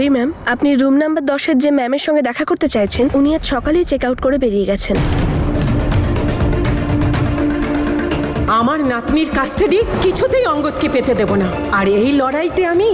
জি ma'am, আপনি room number 10-এর যে ম্যামের সঙ্গে দেখা করতে চাইছেন উনি আজ সকালেই চেক আউট করে বেরিয়ে গেছেন। আমার নাতনির কাস্টাডি কিছুতেই অঙ্গদকে পেতে দেব না। আর এই লড়াইতে আমি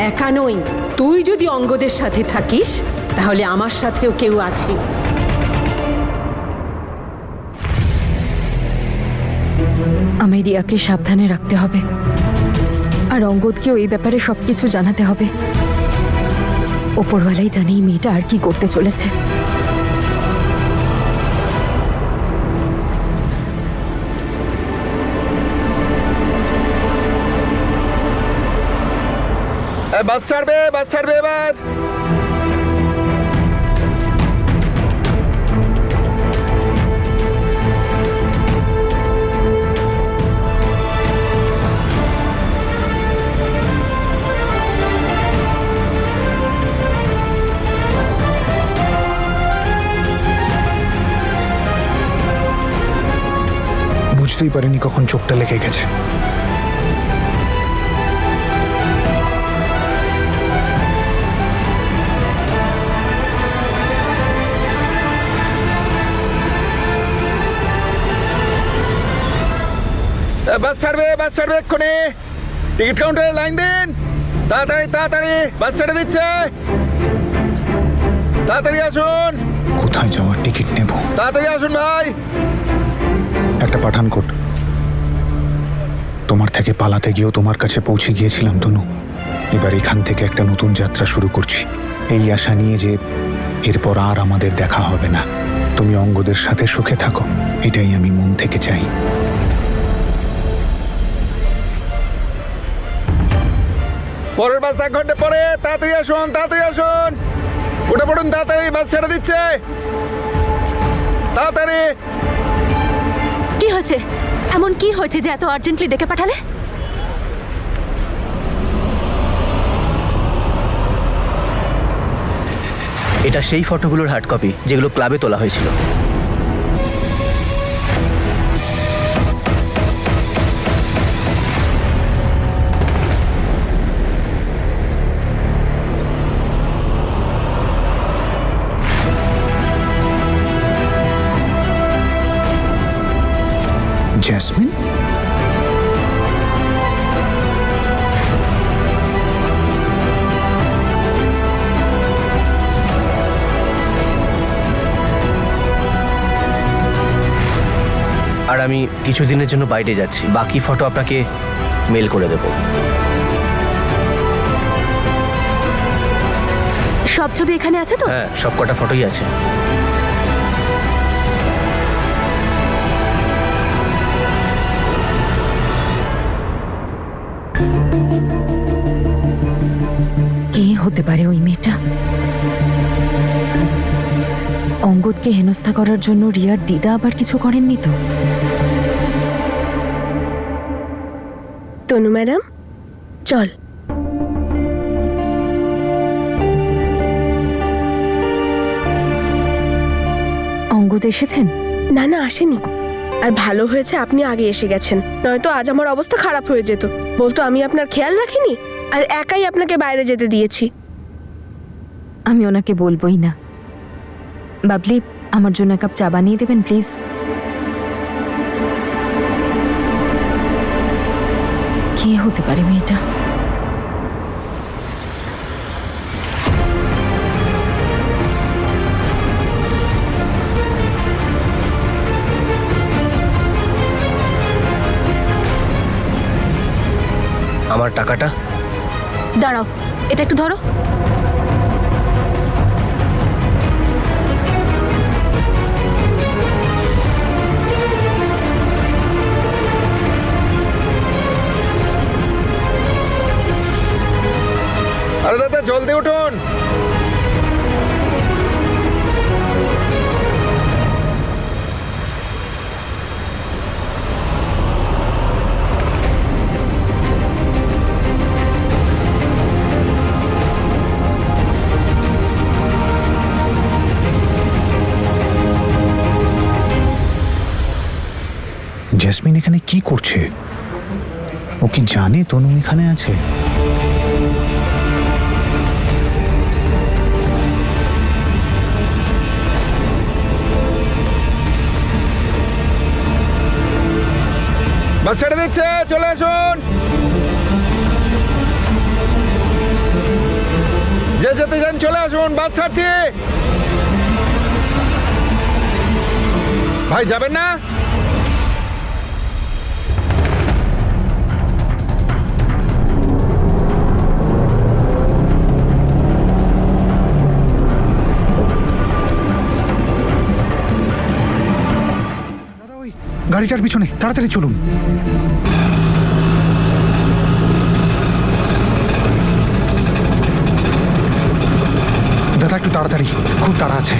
একা নই। তুই যদি অঙ্গদের সাথে থাকিস তাহলে আমার সাথেও কেউ আছে। আমি রিয়াকে সাবধানে রাখতে হবে, আর অঙ্গদকেও এই ব্যাপারে সবকিছু জানাতে হবে। ওপরওয়ালাই জানে এই মেয়েটা আর কি করতে চলেছে। বাস ছাড়বে এবার। বুঝতেই পারিনি কখন চোখটা লেগে গেছে। বাস ছাড়বে এক্ষুনি। টিকিট কাউন্টারে লাইন দিন, তাড়াতাড়ি বাস ছেড়ে দিচ্ছে। তাড়াতাড়ি আসুন। কোথায় যাওয়ার টিকিট নেব? তাড়াতাড়ি আসুন ভাই। একটা পাঠানকোট। তোমার থেকে পালাতে গিয়েও তোমার কাছে পৌঁছে গিয়েছিলাম তনু। এবার এখান থেকে একটা নতুন যাত্রা শুরু করছি, এই আশা নিয়ে যে এরপর আর আমাদের দেখা হবে না। তুমি অঙ্গদের সাথে সুখে থাকো, এটাই আমি মন থেকে চাই। পরের বাস 1 ঘন্টা পরে। তাড়াতাড়ি আসুন। উঠে পড়ুন তাড়াতাড়ি, বাস ছেড়ে দিচ্ছে। তাড়াতাড়ি। কি হয়েছে? এমন কি হয়েছে যে এত আর্জেন্টলি ডেকে পাঠালে? এটা সেই ফটোগুলোর হার্ড কপি যেগুলো ক্লাবে তোলা হয়েছিল। জেসমিন, আর আমি কিছুদিনের জন্য বাইরে যাচ্ছি, বাকি ফটো আপনাকে মেল করে দেব। সব ছবি এখানে আছে তো? হ্যাঁ, সব কটা ফটোই আছে। কে হতে পারে ওই মেয়েটা? অঙ্গদকে হেনস্থা করার জন্য রিয়ার দিদা আবার কিছু করেননি তো? তনু ম্যাডাম, চল। অঙ্গদ এসেছেন? না আসেনি। আর ভালো হয়েছে আপনি আগে এসে গেছেন, নয়তো আজ আমার অবস্থা খারাপ হয়ে যেত। বলতো আমি আপনার খেয়াল রাখিনি আর একাই আপনাকে বাইরে যেতে দিয়েছি। আমি ওনাকে বলবোই না। বাবলি, আমার জন্য এক কাপ চা বানিয়ে দেবেন প্লিজ? কে হতে পারে মেয়েটা? আমার টাকাটা? দাঁড়াও, এটা একটু ধরো। আরে দাদা, জলদি উঠুন। জেসমিন এখানে কি করছে? ও কি জানে তনু এখানে আছে? বাস ছেড়ে দিচ্ছে, চলে আসুন। যে যেতে চান চলে আসুন, বাস ছাড়ছি। ভাই যাবেন না? গাড়িটার পিছনে তাড়াতাড়ি চলুন। দাদা একটু তাড়াতাড়ি, খুব তাড়া আছে।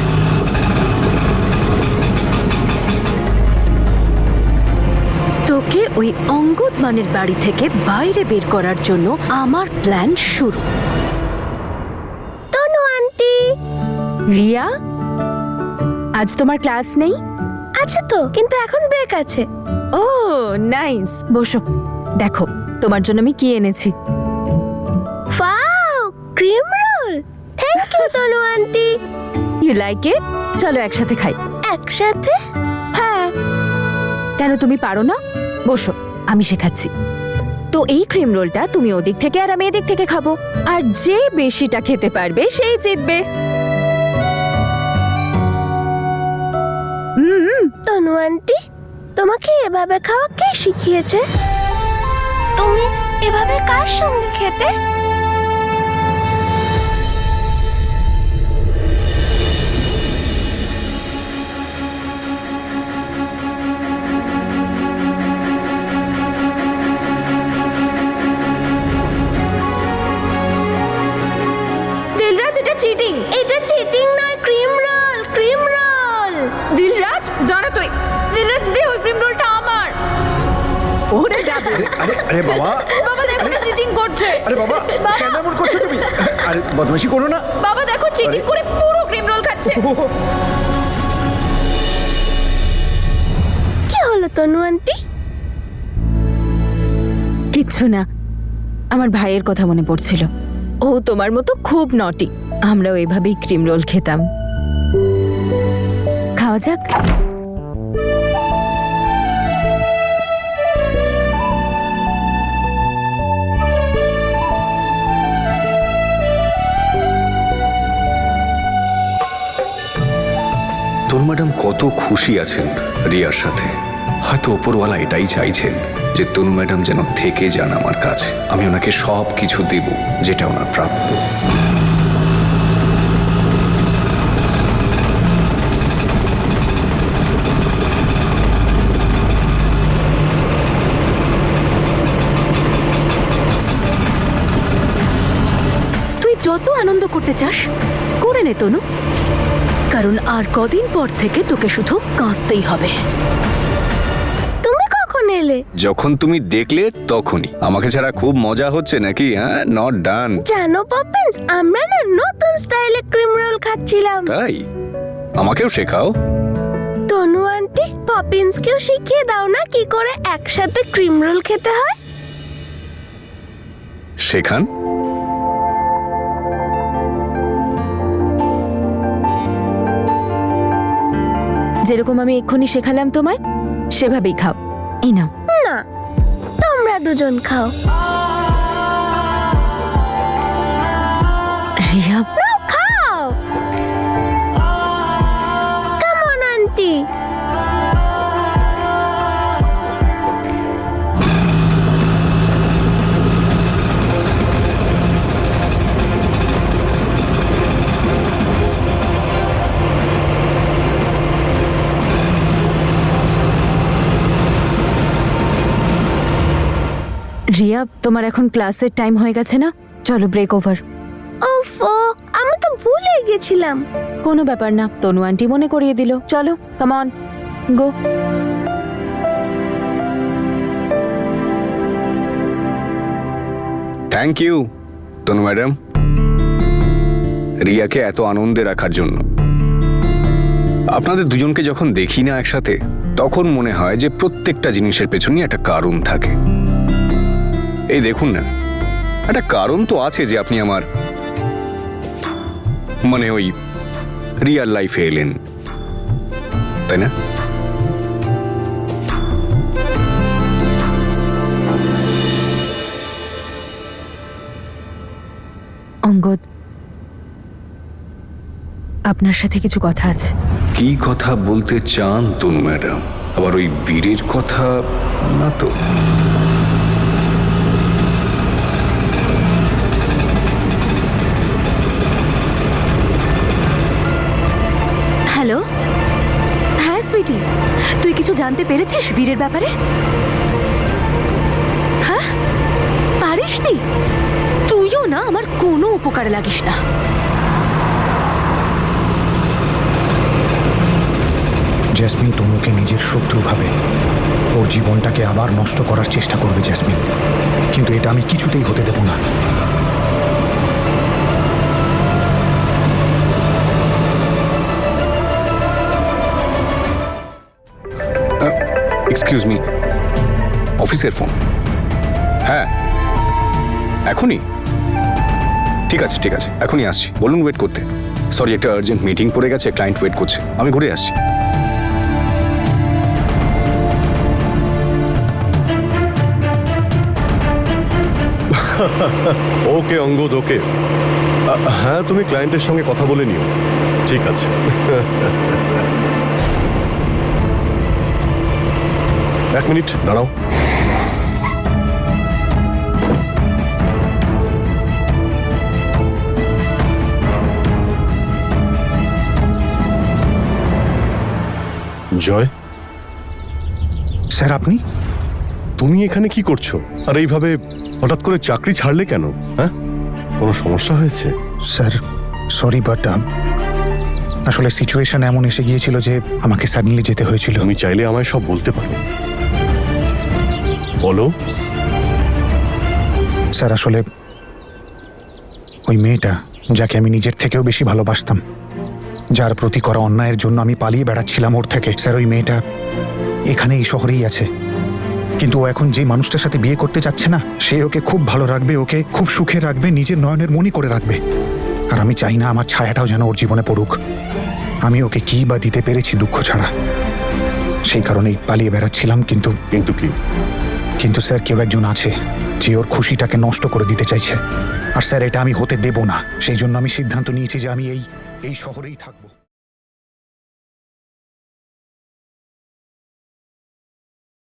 তোকে ওই অঙ্গদ মানের বাড়ি থেকে বাইরে বের করার জন্য আমার প্ল্যান শুরু। তনু আন্টি। রিয়া, আজ তোমার ক্লাস নেই? আছে তো, কিন্তু এখন ব্রেক আছে। ও নাইস, বসো। দেখো তোমার জন্য আমি কি এনেছি। Wow, cream roll. Thank you Tanu aunty. You like it? চলো একসাথে খাই। একসাথে? হ্যাঁ, কেন তুমি পারো না? বসো, আমি শেখাচ্ছি। তো এই ক্রিম রোলটা তুমি ওদিক থেকে আর আমি এদিক থেকে খাবো, আর যে বেশিটা খেতে পারবে সেই জিতবে। তনু আন্টি, তোমাকে এভাবে খাওয়া কে শিখিয়েছে? তুমি এভাবে কার সঙ্গে খেতে? দিলরাজ, এটা চিটিং। এটা চিটিং নয়, cream roll, cream roll. Dilraj দাঁড়া তুই। দিলরাজ দে, ওই ক্রিম রোলটা আমার। ওরে যাবে। আরে আরে বাবা, বাবা দেখো না চিটিং করছে। আরে বাবা, কেন এমন করছো তুমি? আরে বদমাশি করো না। বাবা দেখো চিটিং করে পুরো ক্রিম রোল খাচ্ছে। কি হলো তনু আন্টি? কিচ্ছু না, আমার ভাইয়ের কথা মনে পড়ছিল। ও তোমার মতো খুব নটি। আমরাও এভাবেই ক্রিম রোল খেতাম। খাওয়া যাক। তনু ম্যাডাম কত খুশি আছেন রিয়ার সাথে। হয়তো ওপরওয়ালা এটাই চাইছেন যে তনু ম্যাডাম যেন থেকে যান আমার কাছে। আমি ওনাকে সব কিছু দেব যেটা ওনার প্রাপ্য। তুই যত আনন্দ করতে চাস করে নে তনু, কারণ আর কদিন পর থেকে তোকে শুধু কাঁদতেই হবে। তুমি কখন এলে? যখন তুমি দেখলে তখনই। আমাকে ছাড়া খুব মজা হচ্ছে নাকি? হ্যাঁ, নট ডান। জানো পপিন্স, আমরা না নতুন স্টাইলে ক্রিম রোল খাচ্ছিলাম। তাই আমাকেও শেখাও। তনু আন্টি, পপিন্সকেও শিখিয়ে দাও না কি করে একসাথে ক্রিম রোল খেতে হয়। শেখান। যেরকম আমি এক্ষুনি শেখালাম তোমায়, সেভাবেই খাও। এই নাও। না, তোমরা দুজন খাও। রিয়া, খাও। Come on aunty. রিয়া, তোমার এখন ক্লাসের টাইম হয়ে গেছে না? চলো ব্রেক ওভার। ওফো, আমি তো ভুলে গেছিলাম। কোনো ব্যাপার না, তনু আন্টি মনে করিয়ে দিল। চলো, come on, go. Thank you Tanu madam, রিয়াকে এত আনন্দে রাখার জন্য। আপনাদের দুজনকে যখন দেখি না একসাথে, তখন মনে হয় যে প্রত্যেকটা জিনিসের পেছনে একটা কারণ থাকে। এই দেখুন না, একটা কারণ তো আছে যে আপনি আমার মানে ওই রিয়াল লাইফে এলেন, তাই না? অঙ্গদ, আপনার সাথে কিছু কথা আছে। কি কথা বলতে চান তনু ম্যাডাম? আবার ওই বীরের কথা না তো? হ্যালো, হ্যাঁ সুইটি, তুই কিছু জানতে পেরেছিস বীরের ব্যাপারে? হ্যাঁ, পারিসনি? তুইও না আমার কোনো উপকারে লাগিস না। জেসমিন তনুকে নিজের শত্রু ভাবে ওর জীবনটাকে আবার নষ্ট করার চেষ্টা করবে জেসমিন, কিন্তু এটা আমি কিছুতেই হতে দেব না। এক্সকিউজ মি, অফিসের ফোন? হ্যাঁ, এখনই? ঠিক আছে ঠিক আছে, এখনই আসছি। বলুন ওয়েট করতে। সরি, একটা আর্জেন্ট মিটিং পড়ে গেছে, ক্লায়েন্ট ওয়েট করছে, আমি ঘুরে আসছি। ওকে অঙ্গদ, ওকে। হ্যাঁ, তুমি ক্লায়েন্টের সঙ্গে কথা বলে নিও। ঠিক আছে। এক মিনিট দাঁড়াও। জয়, স্যার আপনি? তুমি এখানে কি করছো? আর এইভাবে হঠাৎ করে চাকরি ছাড়লে কেন? হ্যাঁ, কোনো সমস্যা হয়েছে? স্যার সরি, বাট আসলে সিচুয়েশন এমন এসে গিয়েছিল যে আমাকে সাডেনলি যেতে হয়েছিল। তুমি চাইলে আমায় সব বলতে পারো। বলো। স্যার আসলে ওই মেয়েটা, যাকে আমি নিজের থেকেও বেশি ভালোবাসতাম, যার প্রতি করা অন্যায়ের জন্য আমি পালিয়ে বেড়াচ্ছিলাম ওর থেকে, স্যার ওই মেয়েটা এখানে এই শহরেই আছে। কিন্তু ও এখন যে মানুষটার সাথে বিয়ে করতে চাচ্ছে না, সে ওকে খুব ভালো রাখবে, ওকে খুব সুখে রাখবে, নিজের নয়নের মণি করে রাখবে। আর আমি চাই না আমার ছায়াটাও যেন ওর জীবনে পড়ুক। আমি ওকে কি বা দিতে পেরেছি দুঃখ ছাড়া? সেই কারণেই পালিয়ে বেড়াচ্ছিলাম। কিন্তু কিন্তু কি? কিন্তু স্যার, কেউ একজন আছে যে ওর খুশিটাকে নষ্ট করে দিতে চাইছে। আর স্যার, এটা আমি হতে দেব না। সেই জন্য আমি সিদ্ধান্ত নিয়েছি যে আমি এই শহরেই থাকবো।